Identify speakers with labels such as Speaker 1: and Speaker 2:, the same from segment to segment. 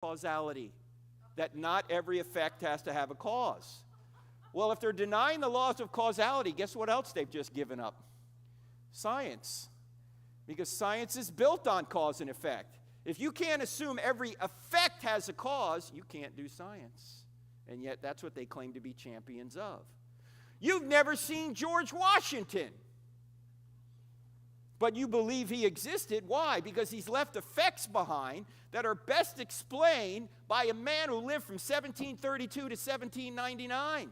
Speaker 1: causality, that not every effect has to have a cause. Well, if they're denying the laws of causality, guess what else they've just given up? Science. Because science is built on cause and effect. If you can't assume every effect has a cause, you can't do science. And yet that's what they claim to be champions of. You've never seen George Washington, but you believe he existed. Why? Because he's left effects behind that are best explained by a man who lived from 1732 to 1799.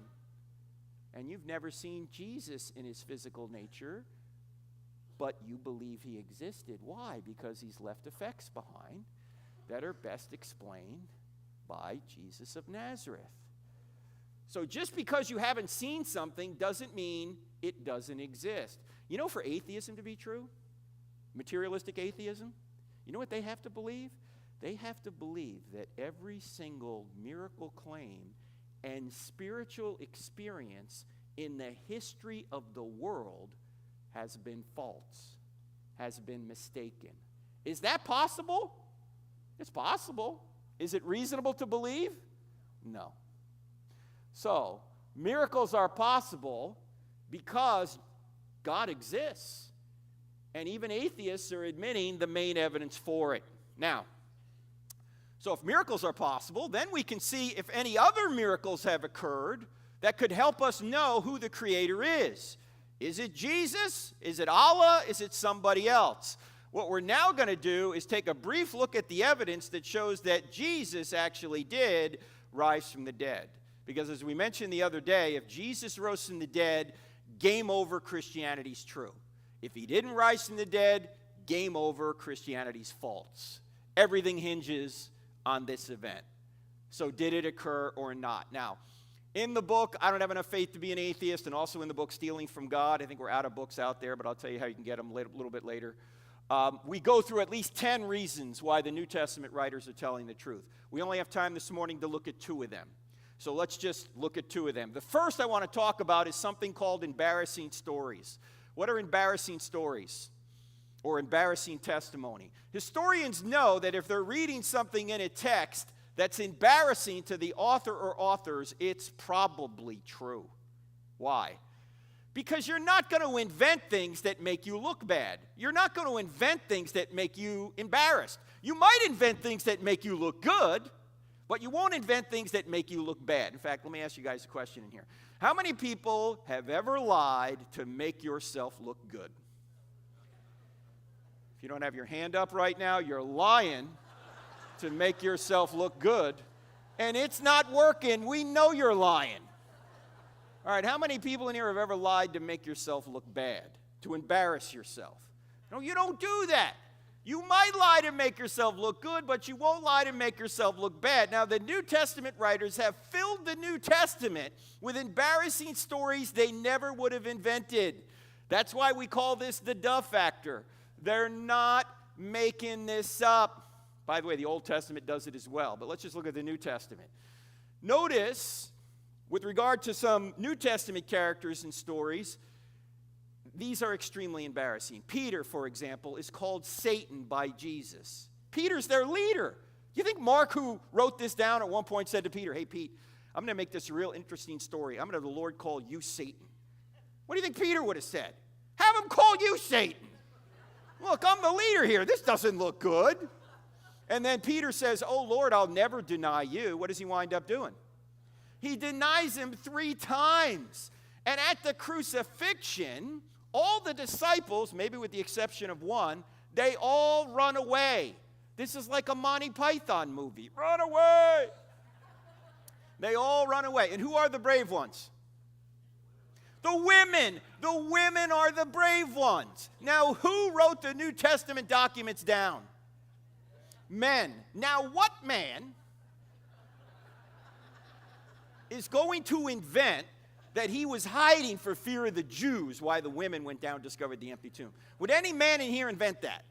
Speaker 1: And you've never seen Jesus in his physical nature, but you believe he existed. Why? Because he's left effects behind that are best explained by Jesus of Nazareth. So just because you haven't seen something doesn't mean it doesn't exist. You know, for atheism to be true, materialistic atheism, you know what they have to believe? They have to believe that every single miracle claim and spiritual experience in the history of the world has been false, has been mistaken. Is that possible? It's possible. Is it reasonable to believe? No. So, miracles are possible because God exists. And even atheists are admitting the main evidence for it. Now, so if miracles are possible, then we can see if any other miracles have occurred that could help us know who the Creator is. Is it Jesus? Is it Allah? Is it somebody else? What we're now going to do is take a brief look at the evidence that shows that Jesus actually did rise from the dead. Because as we mentioned the other day, if Jesus rose from the dead, game over, Christianity's true. If he didn't rise from the dead, game over, Christianity's false. Everything hinges on this event. So did it occur or not? Now, in the book, I Don't Have Enough Faith to Be an Atheist, and also in the book, Stealing from God, I think we're out of books out there, but I'll tell you how you can get them a little bit later. We go through at least 10 reasons why the New Testament writers are telling the truth. We only have time this morning to look at 2 of them. So let's just look at 2 of them. The first I want to talk about is something called embarrassing stories. What are embarrassing stories or embarrassing testimony? Historians know that if they're reading something in a text that's embarrassing to the author or authors, it's probably true. Why? Because you're not going to invent things that make you look bad. You're not going to invent things that make you embarrassed. You might invent things that make you look good, but you won't invent things that make you look bad. In fact, let me ask you guys a question in here. How many people have ever lied to make yourself look good? If you don't have your hand up right now, you're lying to make yourself look good, and it's not working. We know you're lying. All right, how many people in here have ever lied to make yourself look bad, to embarrass yourself? No, you don't do that. You might lie to make yourself look good, but you won't lie to make yourself look bad. Now, the New Testament writers have filled the New Testament with embarrassing stories they never would have invented. That's why we call this the duh factor. They're not making this up. By the way, the Old Testament does it as well, but let's just look at the New Testament. Notice, with regard to some New Testament characters and stories, these are extremely embarrassing. Peter, for example, is called Satan by Jesus. Peter's their leader. You think Mark, who wrote this down at one point, said to Peter, "Hey, Pete, I'm going to make this a real interesting story. I'm going to have the Lord call you Satan." What do you think Peter would have said? Have him call you Satan. Look, I'm the leader here. This doesn't look good. And then Peter says, "Oh, Lord, I'll never deny you." What does he wind up doing? He denies him 3 times. And at the crucifixion, all the disciples, maybe with the exception of one, they all run away. This is like a Monty Python movie. Run away! They all run away. And who are the brave ones? The women. The women are the brave ones. Now, who wrote the New Testament documents down? Men. Now, what man is going to invent that he was hiding for fear of the Jews why the women went down and discovered the empty tomb? Would any man in here invent that?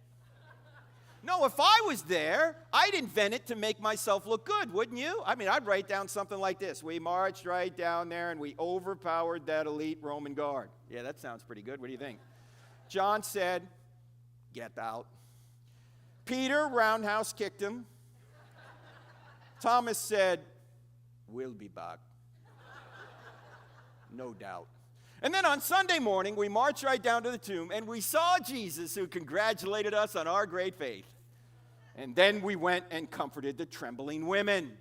Speaker 1: No, if I was there, I'd invent it to make myself look good, wouldn't you? I mean, I'd write down something like this. We marched right down there and we overpowered that elite Roman guard. Yeah, that sounds pretty good. What do you think? John said, "Get out." Peter roundhouse kicked him. Thomas said, "We'll be back." No doubt. And then on Sunday morning, we marched right down to the tomb, and we saw Jesus, who congratulated us on our great faith. And then we went and comforted the trembling women.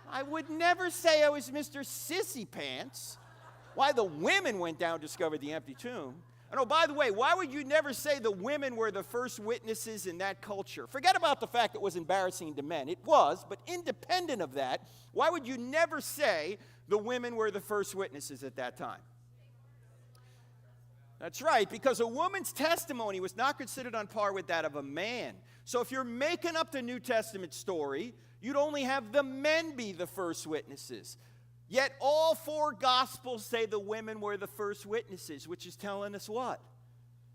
Speaker 1: I would never say I was Mr. Sissy Pants. Why the women went down and discovered the empty tomb. And oh, by the way, why would you never say the women were the first witnesses in that culture? Forget about the fact it was embarrassing to men. It was, but independent of that, why would you never say the women were the first witnesses at that time? That's right, because a woman's testimony was not considered on par with that of a man. So if you're making up the New Testament story, you'd only have the men be the first witnesses. Yet all four Gospels say the women were the first witnesses, which is telling us what?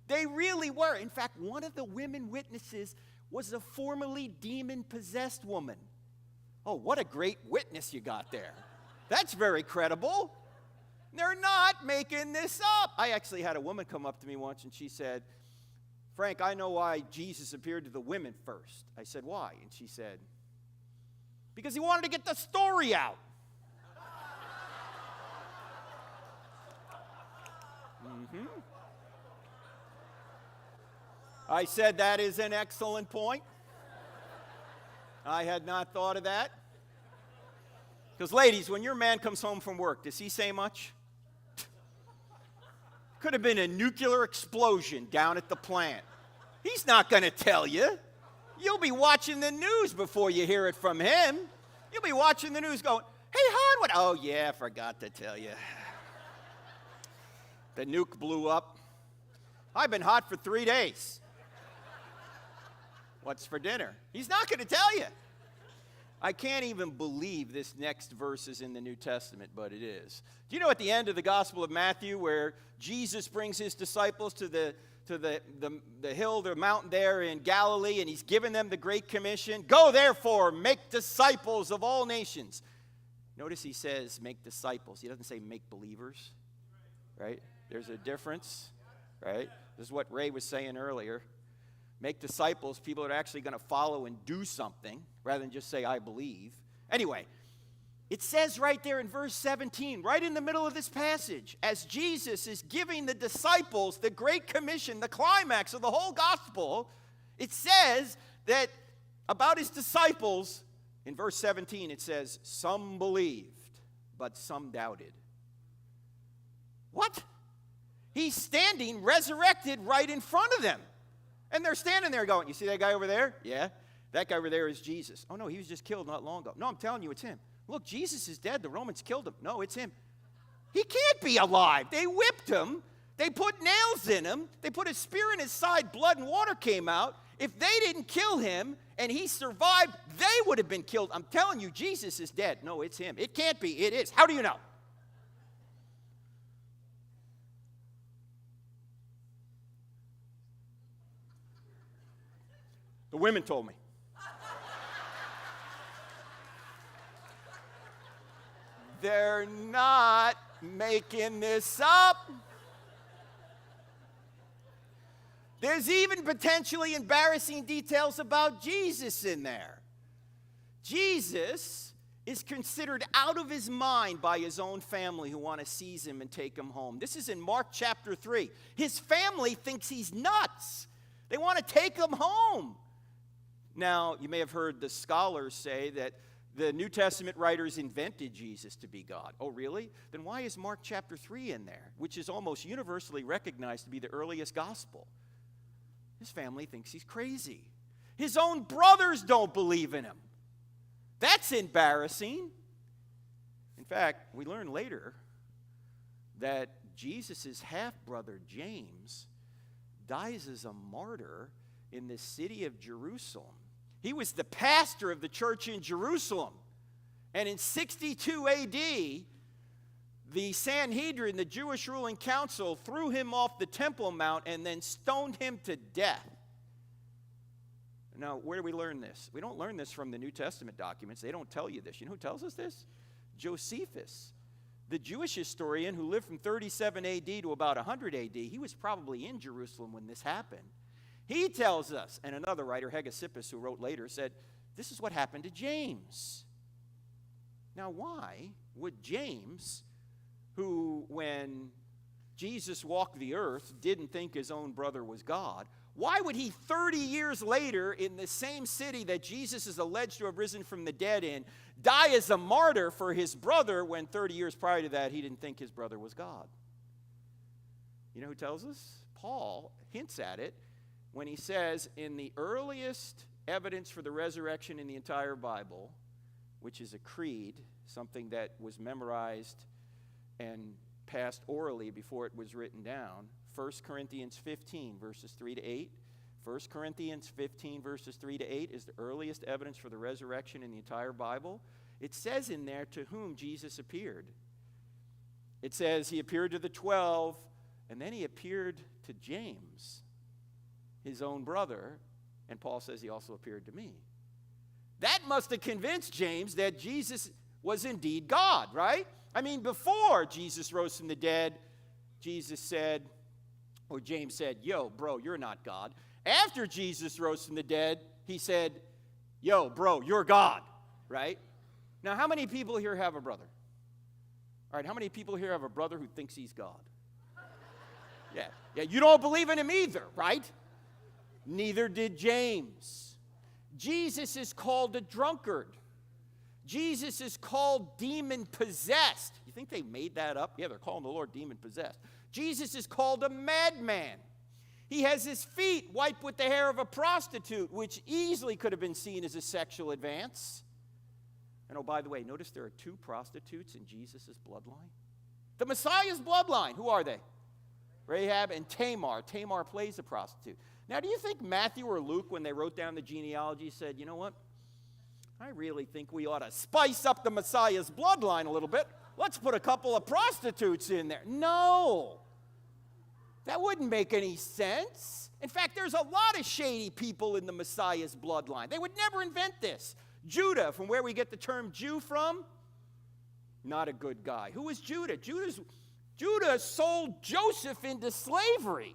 Speaker 1: They really were. In fact, one of the women witnesses was a formerly demon-possessed woman. Oh, what a great witness you got there. That's very credible. They're not making this up. I actually had a woman come up to me once and she said, "Frank, I know why Jesus appeared to the women first." I said, "Why?" And she said, "Because he wanted to get the story out." I said, "That is an excellent point. I had not thought of that." Because ladies, when your man comes home from work, does he say much? Could have been a nuclear explosion down at the plant. He's not going to tell you. You'll be watching the news before you hear it from him. You'll be watching the news going, "Hey, hon, what?" "Oh, yeah, I forgot to tell you. The nuke blew up. I've been hot for 3 days. What's for dinner?" He's not going to tell you. I can't even believe this next verse is in the New Testament, but it is. Do you know at the end of the Gospel of Matthew where Jesus brings his disciples to the hill, the mountain there in Galilee, and he's given them the Great Commission? "Go therefore, make disciples of all nations." Notice he says make disciples. He doesn't say make believers, right? There's a difference, right? This is what Ray was saying earlier. Make disciples, people that are actually going to follow and do something rather than just say, "I believe." Anyway, it says right there in verse 17, right in the middle of this passage, as Jesus is giving the disciples the Great Commission, the climax of the whole gospel, it says that about his disciples, in verse 17, it says, "Some believed, but some doubted." What? He's standing resurrected right in front of them. And they're standing there going, "You see that guy over there? Yeah, that guy over there is Jesus." "Oh, no, he was just killed not long ago." "No, I'm telling you, it's him." "Look, Jesus is dead. The Romans killed him." "No, it's him." He can't be alive. They whipped him. They put nails in him. They put a spear in his side. Blood and water came out. If they didn't kill him and he survived, they would have been killed. I'm telling you, Jesus is dead. "No, it's him." "It can't be." "It is." "How do you know?" The women told me. They're not making this up. There's even potentially embarrassing details about Jesus in there. Jesus is considered out of his mind by his own family who want to seize him and take him home. This is in Mark chapter 3. His family thinks he's nuts. They want to take him home. Now, you may have heard the scholars say that the New Testament writers invented Jesus to be God. Oh, really? Then why is Mark chapter 3 in there, which is almost universally recognized to be the earliest gospel? His family thinks he's crazy. His own brothers don't believe in him. That's embarrassing. In fact, we learn later that Jesus' half-brother James dies as a martyr in the city of Jerusalem. He was the pastor of the church in Jerusalem. And in 62 AD, the Sanhedrin, the Jewish ruling council, threw him off the Temple Mount and then stoned him to death. Now, where do we learn this? We don't learn this from the New Testament documents. They don't tell you this. You know who tells us this? Josephus, the Jewish historian who lived from 37 AD to about 100 AD. He was probably in Jerusalem when this happened. He tells us, and another writer, Hegesippus, who wrote later, said, This is what happened to James. Now, why would James, who, when Jesus walked the earth, didn't think his own brother was God, why would he 30 years later in the same city that Jesus is alleged to have risen from the dead in, die as a martyr for his brother when 30 years prior to that he didn't think his brother was God? You know who tells us? Paul hints at it when he says in the earliest evidence for the resurrection in the entire Bible, which is a creed, something that was memorized and passed orally before it was written down, 1 Corinthians 15, verses 3 to 8. 1 Corinthians 15, verses 3 to 8 is the earliest evidence for the resurrection in the entire Bible. It says in there to whom Jesus appeared. It says he appeared to the 12, and then he appeared to James, his own brother, and Paul says he also appeared to me. That must have convinced James that Jesus was indeed God, right? I mean, before Jesus rose from the dead, Jesus said, or James said, yo, bro, you're not God. After Jesus rose from the dead, he said, yo, bro, you're God, right? Now, how many people here have a brother? All right, how many people here have a brother who thinks he's God? Yeah, you don't believe in him either, right? Neither did James. Jesus is called a drunkard. Jesus is called demon-possessed. You think they made that up? Yeah, they're calling the Lord demon-possessed. Jesus is called a madman. He has his feet wiped with the hair of a prostitute, which easily could have been seen as a sexual advance. And oh, by the way, notice there are two prostitutes in Jesus' bloodline. The Messiah's bloodline, who are they? Rahab and Tamar. Tamar plays a prostitute. Now, do you think Matthew or Luke, when they wrote down the genealogy, said, you know what? I really think we ought to spice up the Messiah's bloodline a little bit. Let's put a couple of prostitutes in there. No. That wouldn't make any sense. In fact, there's a lot of shady people in the Messiah's bloodline. They would never invent this. Judah, from where we get the term Jew from, not a good guy. Who is Judah? Judah sold Joseph into slavery.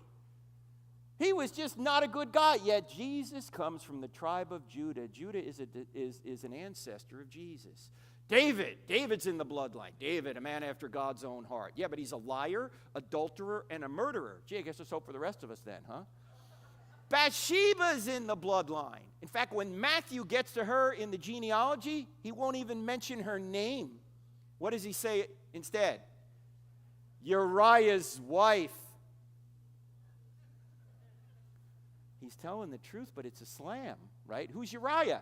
Speaker 1: He was just not a good guy. Yet Jesus comes from the tribe of Judah. Judah is an ancestor of Jesus. David's in the bloodline. David, a man after God's own heart. Yeah, but he's a liar, adulterer, and a murderer. Gee, I guess there's hope for the rest of us then, huh? Bathsheba's in the bloodline. In fact, when Matthew gets to her in the genealogy, he won't even mention her name. What does he say instead? Uriah's wife. He's telling the truth, but it's a slam, right? Who's Uriah?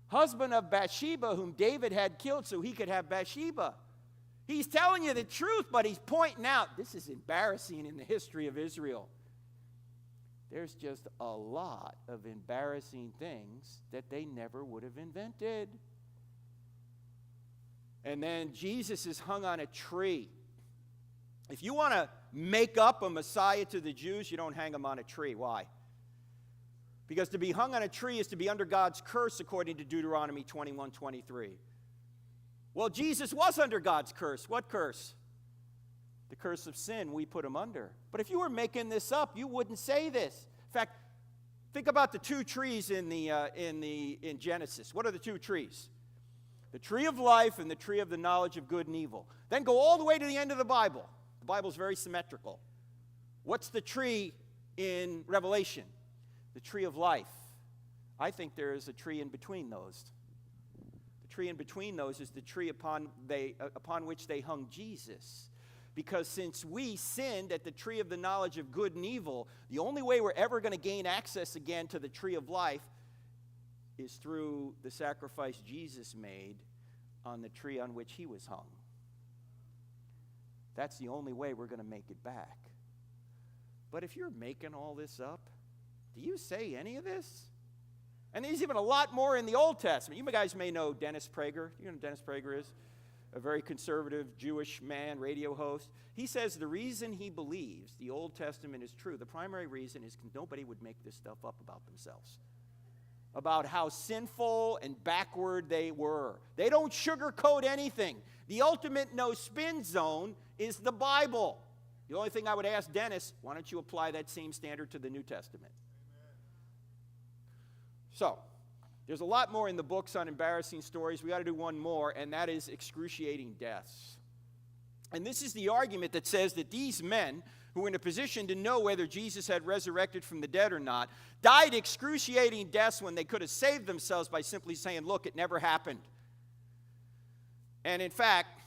Speaker 1: Husband of Bathsheba, whom David had killed so he could have Bathsheba. He's telling you the truth, but he's pointing out, this is embarrassing in the history of Israel. There's just a lot of embarrassing things that they never would have invented. And then Jesus is hung on a tree. If you want to make up a Messiah to the Jews, you don't hang him on a tree. Why? Because to be hung on a tree is to be under God's curse, according to Deuteronomy 21:23. Well, Jesus was under God's curse. What curse? The curse of sin. We put him under. But if you were making this up, you wouldn't say this. In fact, think about the two trees in Genesis. What are the two trees? The tree of life and the tree of the knowledge of good and evil. Then go all the way to the end of the Bible. The Bible is very symmetrical. What's the tree in Revelation? The tree of life. I think there is a tree in between those. The tree in between those is the tree upon which they hung Jesus. Because since we sinned at the tree of the knowledge of good and evil, the only way we're ever going to gain access again to the tree of life is through the sacrifice Jesus made on the tree on which he was hung. That's the only way we're going to make it back. But if you're making all this up, do you say any of this? And there's even a lot more in the Old Testament. You guys may know Dennis Prager. You know who Dennis Prager is? A very conservative Jewish man, radio host. He says the reason he believes the Old Testament is true, the primary reason is nobody would make this stuff up about themselves. About how sinful and backward they were. They don't sugarcoat anything. The ultimate no-spin zone is the Bible. The only thing I would ask Dennis, why don't you apply that same standard to the New Testament? So, There's a lot more in the books on embarrassing stories. We got to do one more, and that is excruciating deaths. And this is the argument that says that these men who were in a position to know whether Jesus had resurrected from the dead or not died excruciating deaths when they could have saved themselves by simply saying, look, it never happened. And in fact,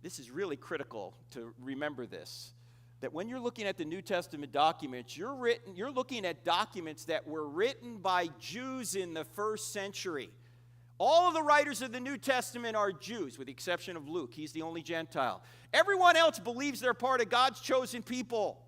Speaker 1: this is really critical to remember this, that when you're looking at the New Testament documents, you're looking at documents that were written by Jews in the first century. All of the writers of the New Testament are Jews, with the exception of Luke. He's the only Gentile. Everyone else believes they're part of God's chosen people.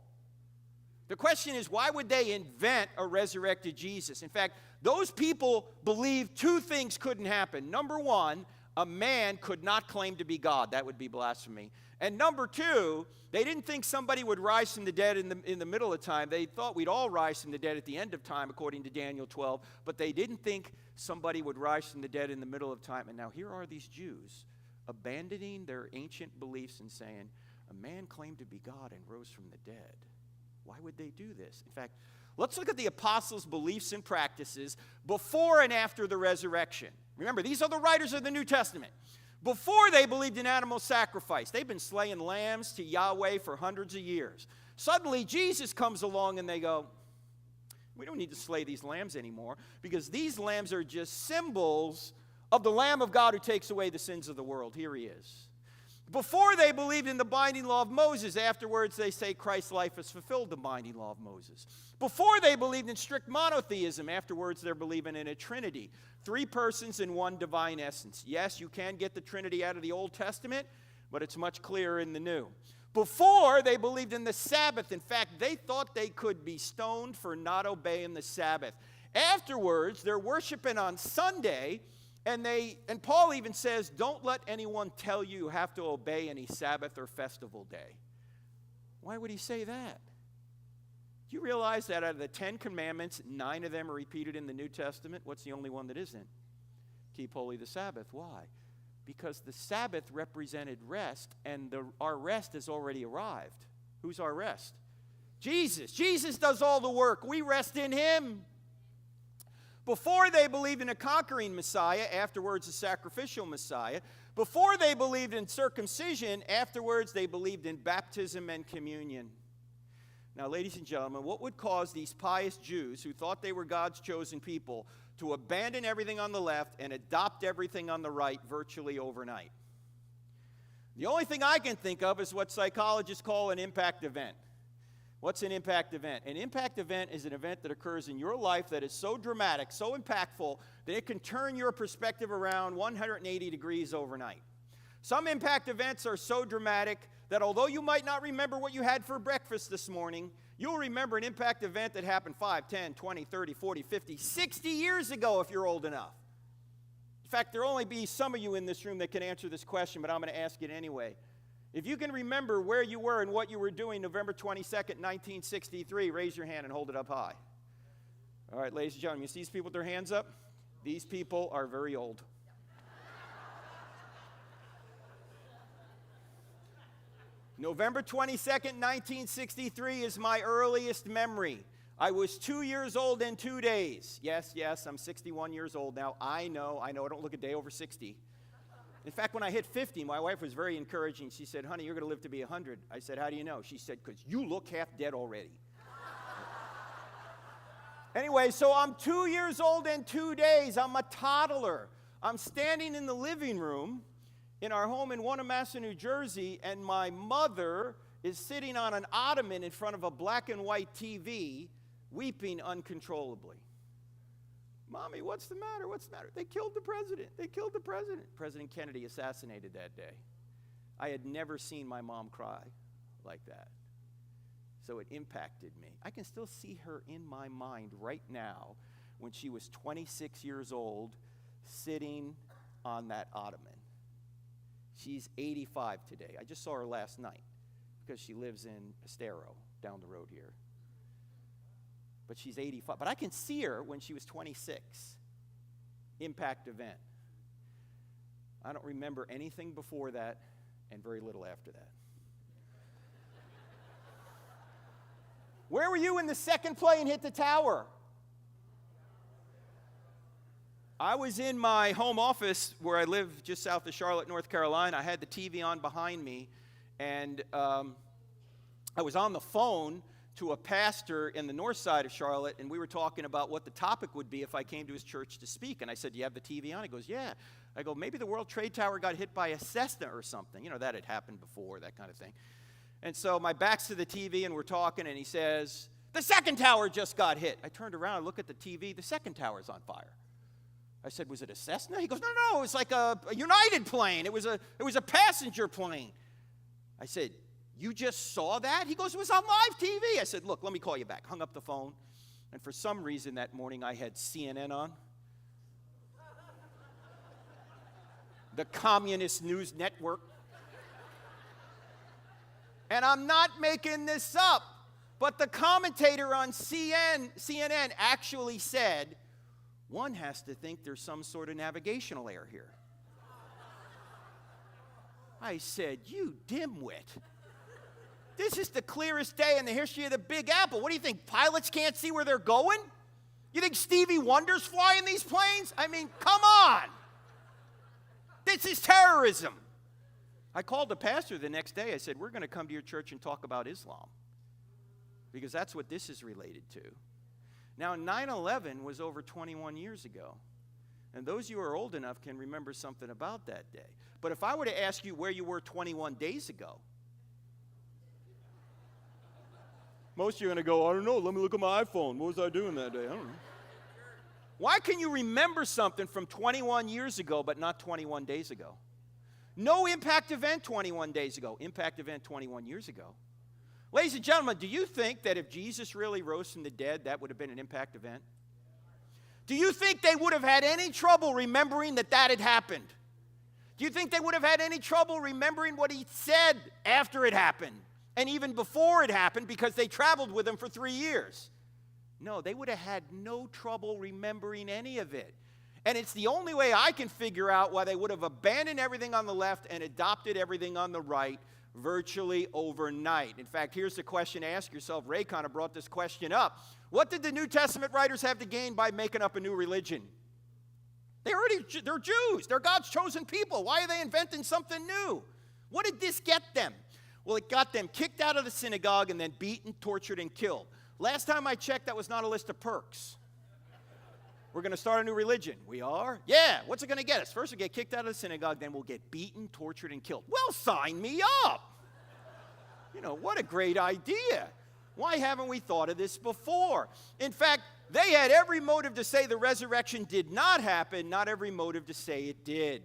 Speaker 1: The question is, why would they invent a resurrected Jesus? In fact, those people believed two things couldn't happen. Number one, a man could not claim to be God. That would be blasphemy. And number two, they didn't think somebody would rise from the dead in the middle of time. They thought we'd all rise from the dead at the end of time, according to Daniel 12. But they didn't think somebody would rise from the dead in the middle of time. And now here are these Jews abandoning their ancient beliefs and saying, a man claimed to be God and rose from the dead. Why would they do this? In fact, let's look at the apostles' beliefs and practices before and after the resurrection. Remember, these are the writers of the New Testament. Before they believed in animal sacrifice, they've been slaying lambs to Yahweh for hundreds of years. Suddenly, Jesus comes along and they go, we don't need to slay these lambs anymore because these lambs are just symbols of the Lamb of God who takes away the sins of the world. Here he is. Before they believed in the binding law of Moses, afterwards they say Christ's life has fulfilled the binding law of Moses. Before they believed in strict monotheism, afterwards they're believing in a Trinity. 3 persons in one divine essence. Yes, you can get the Trinity out of the Old Testament, but it's much clearer in the New. Before, they believed in the Sabbath. In fact, they thought they could be stoned for not obeying the Sabbath. Afterwards, they're worshiping on Sunday, and Paul even says, don't let anyone tell you have to obey any Sabbath or festival day. Why would he say that? Do you realize that out of the 10 commandments, 9 of them are repeated in the New Testament? What's the only one that isn't? Keep holy the Sabbath. Why? Because the Sabbath represented rest, and our rest has already arrived. Who's our rest? Jesus. Jesus does all the work. We rest in him. Before they believed in a conquering Messiah, afterwards a sacrificial Messiah. Before they believed in circumcision, afterwards they believed in baptism and communion. Now, ladies and gentlemen, what would cause these pious Jews who thought they were God's chosen people to abandon everything on the left and adopt everything on the right virtually overnight? The only thing I can think of is what psychologists call an impact event. What's an impact event? An impact event is an event that occurs in your life that is so dramatic, so impactful, that it can turn your perspective around 180 degrees overnight. Some impact events are so dramatic that although you might not remember what you had for breakfast this morning, you'll remember an impact event that happened 5, 10, 20, 30, 40, 50, 60 years ago if you're old enough. In fact, there'll only be some of you in this room that can answer this question, but I'm going to ask it anyway. If you can remember where you were and what you were doing November 22nd, 1963, raise your hand and hold it up high. All right, ladies and gentlemen, you see these people with their hands up? These people are very old. November 22nd, 1963 is my earliest memory. I was 2 years old in 2 days. Yes, I'm 61 years old now. I know, I don't look a day over 60. In fact, when I hit 50, my wife was very encouraging. She said, honey, you're going to live to be 100. I said, how do you know? She said, because you look half dead already. Anyway, so I'm 2 years old in 2 days. I'm a toddler. I'm standing in the living room in our home in Wanamassa, New Jersey, and my mother is sitting on an ottoman in front of a black and white TV, weeping uncontrollably. Mommy, what's the matter? What's the matter? They killed the president. They killed the president. President Kennedy assassinated that day. I had never seen my mom cry like that. So it impacted me. I can still see her in my mind right now when she was 26 years old, sitting on that ottoman. She's 85 today. I just saw her last night because she lives in Estero, down the road here. But she's 85. But I can see her when she was 26. Impact event. I don't remember anything before that and very little after that. Where were you when the second plane hit the tower? I was in my home office where I live just south of Charlotte, North Carolina. I had the TV on behind me, and I was on the phone to a pastor in the north side of Charlotte, and we were talking about what the topic would be if I came to his church to speak. And I said, "Do you have the TV on?" He goes, "Yeah." I go, "Maybe the World Trade Tower got hit by a Cessna or something." You know, that had happened before, that kind of thing. And so my back's to the TV, and we're talking, and he says, "The second tower just got hit." I turned around, I look at the TV, the second tower's on fire. I said, "Was it a Cessna?" He goes, No, it was like a United plane. It was a passenger plane." I said, "You just saw that?" He goes, "It was on live TV." I said, "Look, let me call you back." Hung up the phone, and for some reason that morning I had CNN on. The Communist News Network. And I'm not making this up, but the commentator on CNN actually said, "One has to think there's some sort of navigational error here." I said, "You dimwit. This is the clearest day in the history of the Big Apple. What do you think, pilots can't see where they're going? You think Stevie Wonder's flying these planes? I mean, come on. This is terrorism." I called the pastor the next day. I said, "We're going to come to your church and talk about Islam, because that's what this is related to." Now, 9/11 was over 21 years ago. And those of you who are old enough can remember something about that day. But if I were to ask you where you were 21 days ago, most of you are going to go, "I don't know, let me look at my iPhone. What was I doing that day? I don't know." Why can you remember something from 21 years ago but not 21 days ago? No impact event 21 days ago. Impact event 21 years ago. Ladies and gentlemen, do you think that if Jesus really rose from the dead, that would have been an impact event? Do you think they would have had any trouble remembering that that had happened? Do you think they would have had any trouble remembering what he said after it happened and even before it happened, because they traveled with him for 3 years? No, they would have had no trouble remembering any of it. And it's the only way I can figure out why they would have abandoned everything on the left and adopted everything on the right virtually overnight. In fact, here's the question to ask yourself. Ray kind of brought this question up. What did the New Testament writers have to gain by making up a new religion? They're Jews. They're God's chosen people. Why are they inventing something new? What did this get them? Well, it got them kicked out of the synagogue and then beaten, tortured, and killed. Last time I checked, that was not a list of perks. We're going to start a new religion. We are? Yeah. What's it going to get us? First, we'll get kicked out of the synagogue, then we'll get beaten, tortured, and killed. Well, sign me up. You know, what a great idea. Why haven't we thought of this before? In fact, they had every motive to say the resurrection did not happen, not every motive to say it did.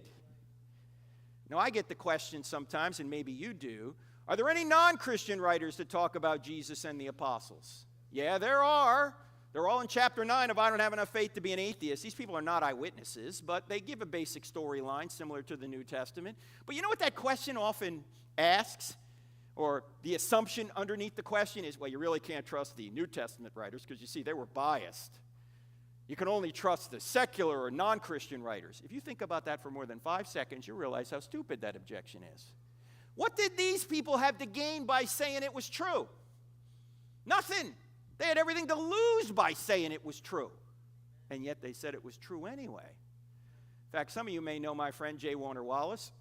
Speaker 1: Now, I get the question sometimes, and maybe you do, are there any non-Christian writers that talk about Jesus and the apostles? Yeah, there are. They're all in chapter 9 of I Don't Have Enough Faith to Be an Atheist. These people are not eyewitnesses, but they give a basic storyline similar to the New Testament. But you know what that question often asks? Or the assumption underneath the question is, well, you really can't trust the New Testament writers because, you see, they were biased. You can only trust the secular or non-Christian writers. If you think about that for more than 5 seconds, you realize how stupid that objection is. What did these people have to gain by saying it was true? Nothing. They had everything to lose by saying it was true. And yet they said it was true anyway. In fact, some of you may know my friend J. Warner Wallace.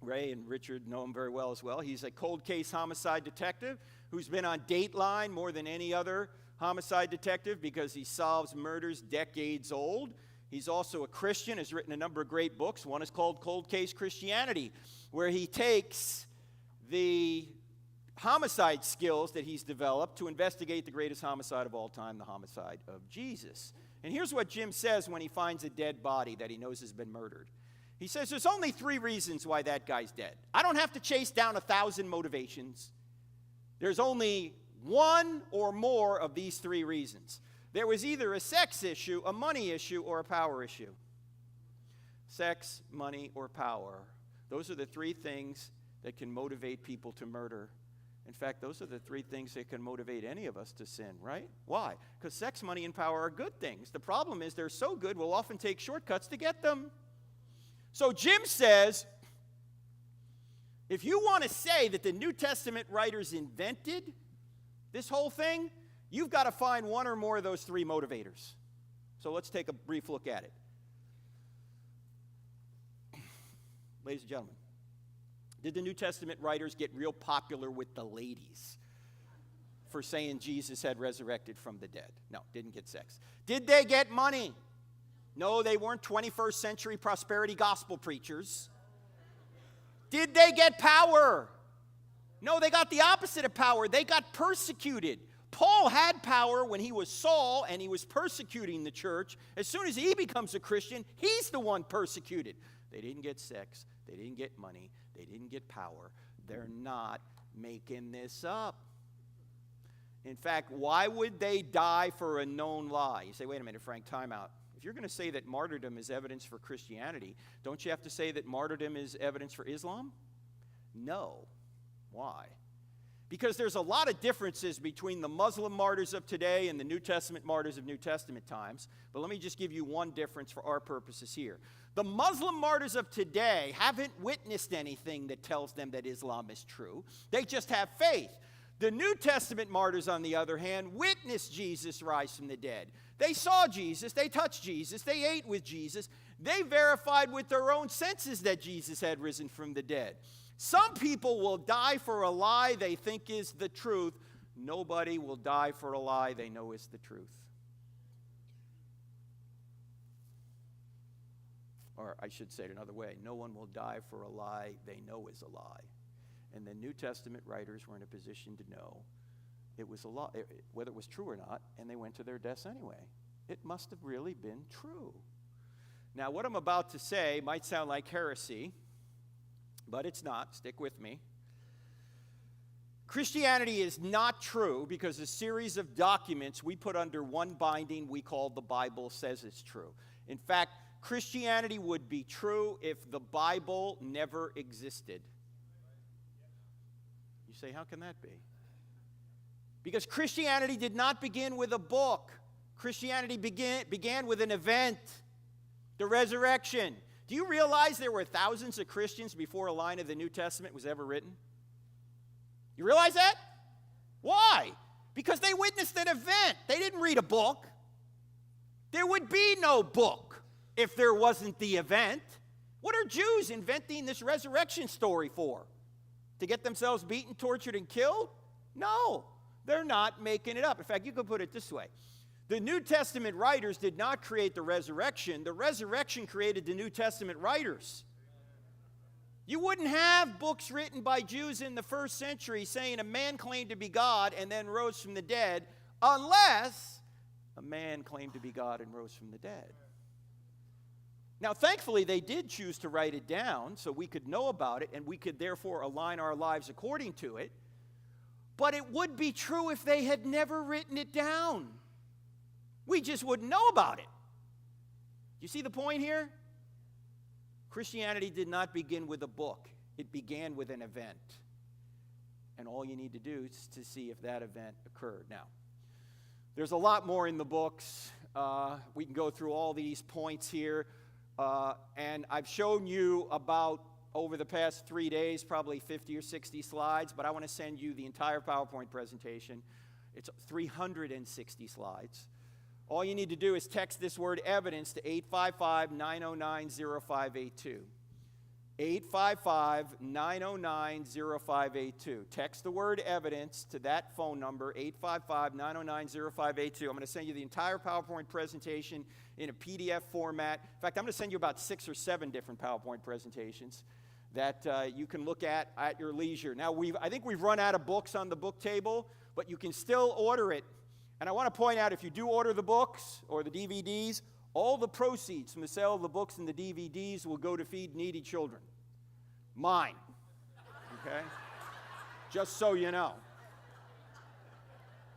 Speaker 1: Ray and Richard know him very well as well. He's a cold case homicide detective who's been on Dateline more than any other homicide detective because he solves murders decades old. He's also a Christian, has written a number of great books. One is called Cold Case Christianity, where he takes the homicide skills that he's developed to investigate the greatest homicide of all time, the homicide of Jesus. And here's what Jim says when he finds a dead body that he knows has been murdered. He says there's only 3 reasons why that guy's dead. I don't have to chase down 1,000 motivations. There's only one or more of these 3 reasons. There was either a sex issue, a money issue, or a power issue. Sex, money, or power. Those are the 3 things that can motivate people to murder. In fact, those are the 3 things that can motivate any of us to sin, right? Why? Because sex, money, and power are good things. The problem is they're so good, we'll often take shortcuts to get them. So Jim says, if you want to say that the New Testament writers invented this whole thing, you've got to find one or more of those 3 motivators. So let's take a brief look at it. ladies and gentlemen? Did the New Testament writers get real popular with the ladies for saying Jesus had resurrected from the dead? No, didn't get sex. Did they get money? No, they weren't 21st century prosperity gospel preachers. Did they get power? No, they got the opposite of power. They got persecuted. Paul had power when he was Saul and he was persecuting the church. As soon as he becomes a Christian, he's the one persecuted. They didn't get sex. They didn't get money. They didn't get power. They're not making this up. In fact, why would they die for a known lie? You say, wait a minute, Frank, time out. If you're going to say that martyrdom is evidence for Christianity, don't you have to say that martyrdom is evidence for Islam? No. Why? Because there's a lot of differences between the Muslim martyrs of today and the New Testament martyrs of New Testament times. But let me just give you one difference for our purposes here. The Muslim martyrs of today haven't witnessed anything that tells them that Islam is true. They just have faith. The New Testament martyrs, on the other hand, witnessed Jesus rise from the dead. They saw Jesus. They touched Jesus. They ate with Jesus. They verified with their own senses that Jesus had risen from the dead. Some people will die for a lie they think is the truth. Nobody will die for a lie they know is the truth. Or I should say it another way. No one will die for a lie they know is a lie. And the New Testament writers were in a position to know it was a lie, whether it was true or not, and they went to their deaths anyway. It must have really been true. Now, what I'm about to say might sound like heresy, but it's not. Stick with me. Christianity is not true because a series of documents we put under one binding we call the Bible says it's true. In fact, Christianity would be true if the Bible never existed. You say, how can that be? Because Christianity did not begin with a book. Christianity began with an event, the resurrection. Do you realize there were thousands of Christians before a line of the New Testament was ever written? You realize that? Why? Because they witnessed an event. They didn't read a book. There would be no book if there wasn't the event. What are Jews inventing this resurrection story for? To get themselves beaten, tortured, and killed? No, they're not making it up. In fact, you could put it this way. The New Testament writers did not create the resurrection. The resurrection created the New Testament writers. You wouldn't have books written by Jews in the first century saying a man claimed to be God and then rose from the dead unless a man claimed to be God and rose from the dead. Now, thankfully, they did choose to write it down so we could know about it and we could therefore align our lives according to it. But it would be true if they had never written it down. We just wouldn't know about it. You see the point here? Christianity did not begin with a book. It began with an event. And all you need to do is to see if that event occurred. Now, there's a lot more in the books. We can go through all these points here. And I've shown you about, over the past 3 days, probably 50 or 60 slides, but I want to send you the entire PowerPoint presentation. It's 360 slides. All you need to do is text this word evidence to 855-909-0582. 855-909-0582. Text the word evidence to that phone number, 855-909-0582. I'm going to send you the entire PowerPoint presentation in a PDF format. In fact, I'm going to send you about 6 or 7 different PowerPoint presentations that you can look at your leisure. Now, I think we've run out of books on the book table, but you can still order it. And I want to point out, if you do order the books or the DVDs, all the proceeds from the sale of the books and the DVDs will go to feed needy children. Mine. Okay? Just so you know.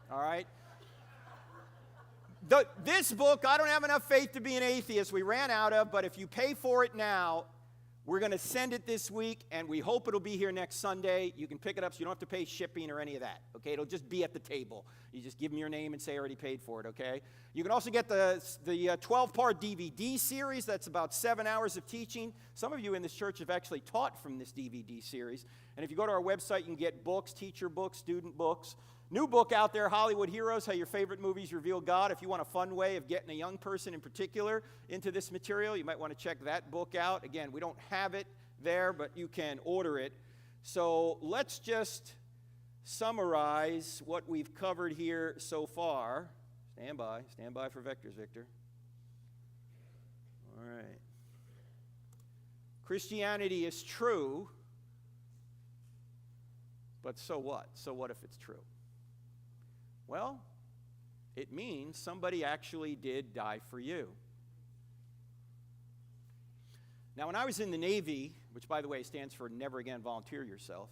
Speaker 1: All right? This book, I don't have enough faith to be an atheist. We ran out of, but if you pay for it now, we're going to send it this week, and we hope it'll be here next Sunday. You can pick it up so you don't have to pay shipping or any of that, okay? It'll just be at the table. You just give them your name and say I already paid for it, okay? You can also get the 12-part DVD series. That's about 7 hours of teaching. Some of you in this church have actually taught from this DVD series. And if you go to our website, you can get books, teacher books, student books. New book out there, Hollywood Heroes, How Your Favorite Movies Reveal God. If you want a fun way of getting a young person in particular into this material, you might want to check that book out. Again, we don't have it there, but you can order it. So let's just summarize what we've covered here so far. Stand by for vectors, Victor. All right. Christianity is true, but so what? So what if it's true? Well, it means somebody actually did die for you. Now, when I was in the Navy, which, by the way, stands for Never Again Volunteer Yourself,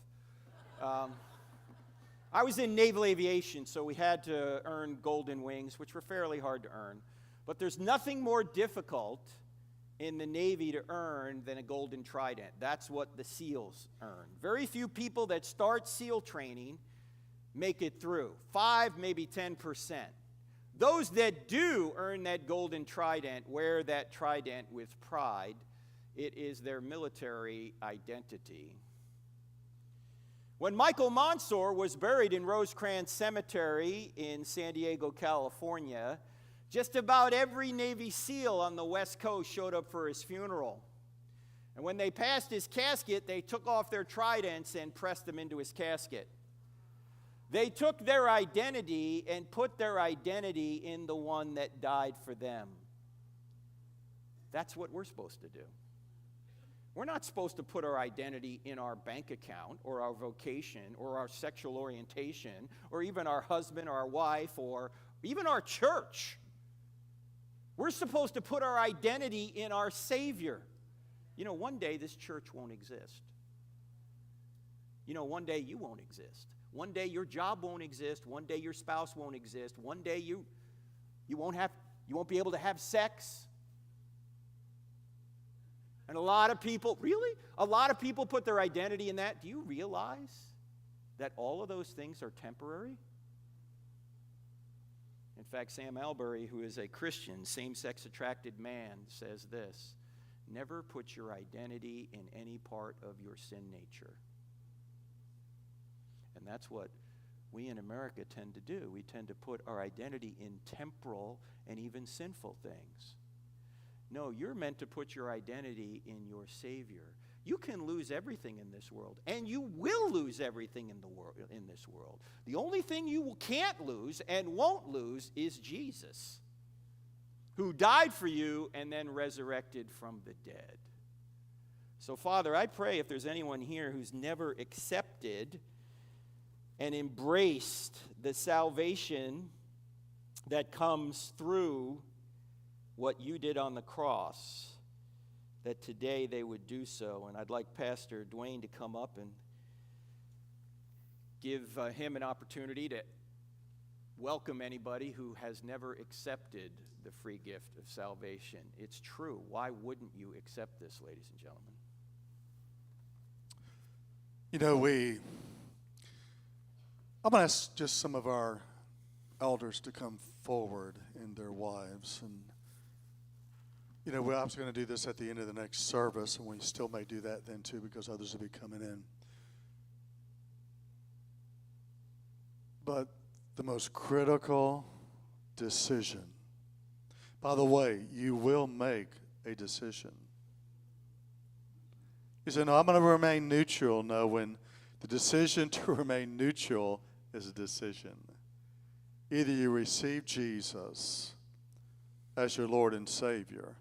Speaker 1: I was in naval aviation, so we had to earn golden wings, which were fairly hard to earn. But there's nothing more difficult in the Navy to earn than a golden trident. That's what the SEALs earn. Very few people that start SEAL training make it through. 5, maybe 10%. Those that do earn that golden trident wear that trident with pride. It is their military identity. When Michael Monsoor was buried in Rosecrans Cemetery in San Diego, California, just about every Navy SEAL on the West Coast showed up for his funeral. And when they passed his casket, they took off their tridents and pressed them into his casket. They took their identity and put their identity in the one that died for them. That's what we're supposed to do. We're not supposed to put our identity in our bank account or our vocation or our sexual orientation or even our husband or our wife or even our church. We're supposed to put our identity in our Savior. You know, one day this church won't exist. You know, one day you won't exist. One day your job won't exist. One day your spouse won't exist. One day you won't be able to have sex. And a lot of people put their identity in that. Do you realize that all of those things are temporary? In fact, Sam Albury, who is a Christian, same-sex attracted man, says this: never put your identity in any part of your sin nature. And that's what we in America tend to do. We tend to put our identity in temporal and even sinful things. No, you're meant to put your identity in your Savior. You can lose everything in this world, and you will lose everything in this world. The only thing you can't lose and won't lose is Jesus, who died for you and then resurrected from the dead. So, Father, I pray if there's anyone here who's never accepted and embraced the salvation that comes through what you did on the cross, that today they would do so. And I'd like Pastor Dwayne to come up and give him an opportunity to welcome anybody who has never accepted the free gift of salvation. It's true. Why wouldn't you accept this, ladies and gentlemen?
Speaker 2: You know, I'm going to ask just some of our elders to come forward and their wives. And you know, I was going to do this at the end of the next service, and we still may do that then too because others will be coming in. But the most critical decision, by the way, you will make a decision. You say, no, I'm going to remain neutral. No, when the decision to remain neutral is a decision. Either you receive Jesus as your Lord and Savior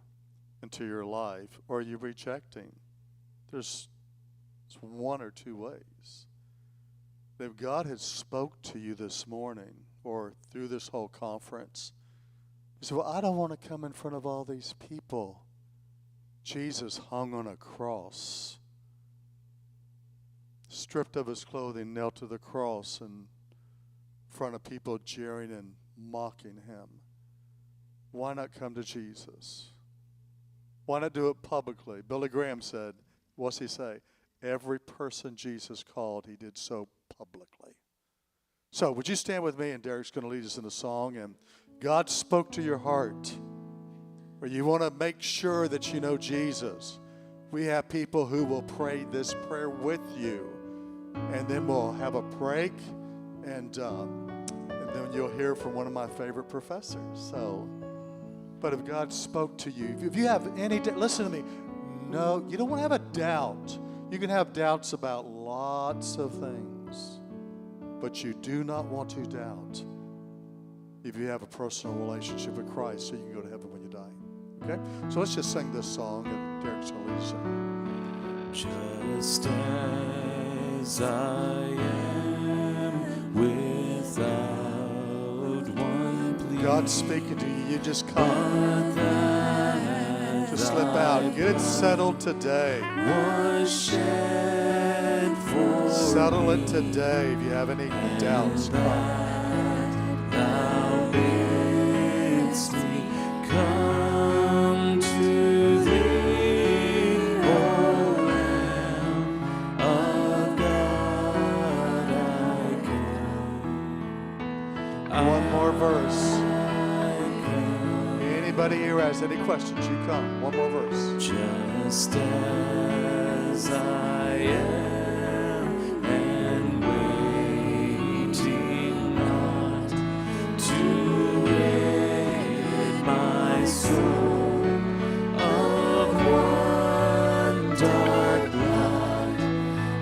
Speaker 2: into your life, or you reject Him. There's one or two ways. If God had spoke to you this morning or through this whole conference, you say, well, I don't want to come in front of all these people. Jesus hung on a cross, stripped of His clothing, knelt to the cross in front of people jeering and mocking Him. Why not come to Jesus? Why not do it publicly? Billy Graham said, what's he say? Every person Jesus called, He did so publicly. So would you stand with me, and Derek's going to lead us in a song. And God spoke to your heart, or you want to make sure that you know Jesus. We have people who will pray this prayer with you, and then we'll have a break, and then you'll hear from one of my favorite professors. But if God spoke to you, if you have any, listen to me, No, you don't want to have a doubt. You can have doubts about lots of things, but you do not want to doubt if you have a personal relationship with Christ so you can go to heaven when you die. Okay? So let's just sing this song, and Derek's going to lead us in.
Speaker 3: Just as I am without one plea,
Speaker 2: God's speaking to you. You just come. Just slip out. Get it settled today.
Speaker 3: was shed for
Speaker 2: Settle it today if you have any doubts.
Speaker 3: Thou bidst me come to thee, O Lamb of God, I come.
Speaker 2: One more verse. Anybody here has any questions, you come. One more verse.
Speaker 3: Just as I am, and waiting not to rid my soul of one dark blot,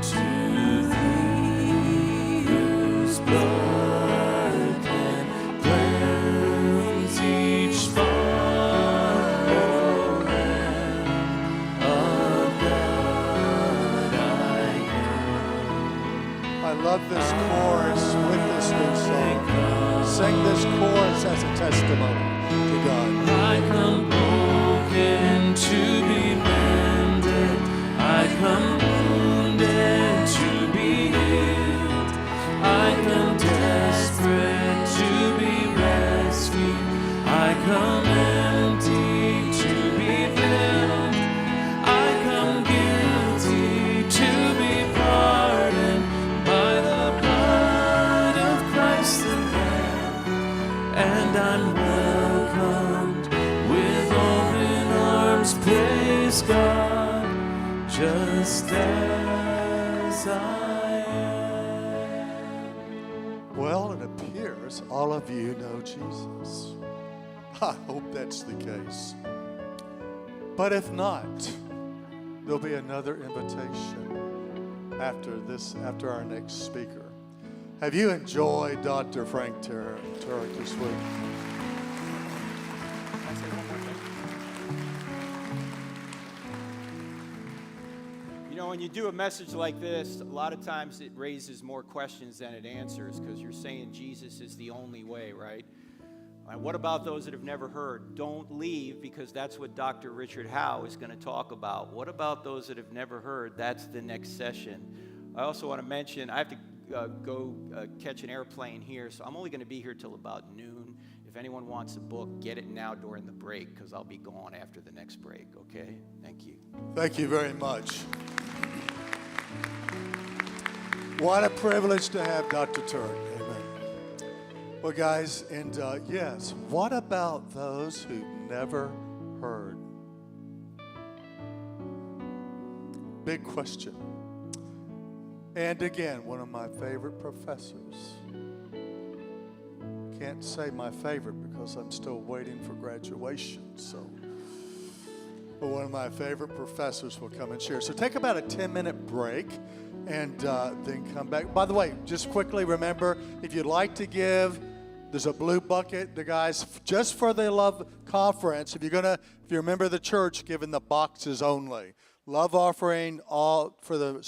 Speaker 3: to thee whose blood can cleanse each spot.
Speaker 2: I love this chorus with this new song. Sing this chorus as a testimony to God.
Speaker 3: I come broken to be mended. I come wounded to be healed. I come desperate to be rescued. I come empty to be filled. I come guilty to be pardoned by the blood of Christ the Lamb. And I'm welcomed with open arms, praise God, just as I am.
Speaker 2: Well, it appears all of you know Jesus. I hope that's the case. But if not, there'll be another invitation after our next speaker. Have you enjoyed Dr. Frank Turek this week?
Speaker 1: Can I say one more thing? You know, when you do a message like this, a lot of times it raises more questions than it answers, because you're saying Jesus is the only way, right? And what about those that have never heard? Don't leave, because that's what Dr. Richard Howe is going to talk about. What about those that have never heard? That's the next session. I also want to mention, I have to go catch an airplane here, so I'm only going to be here till about noon. If anyone wants a book, get it now during the break, because I'll be gone after the next break, okay? Thank you.
Speaker 2: Thank you very much. What a privilege to have Dr. Turek. Amen. Well, guys, and yes, what about those who've never heard? Big question. And again, one of my favorite professors. Can't say my favorite because I'm still waiting for graduation, so. But one of my favorite professors will come and share. So take about a 10-minute break and then come back. By the way, just quickly remember, if you'd like to give, there's a blue bucket. The guys, just for the Love Conference, if you're a member of the church, give in the boxes only. Love offering, all for the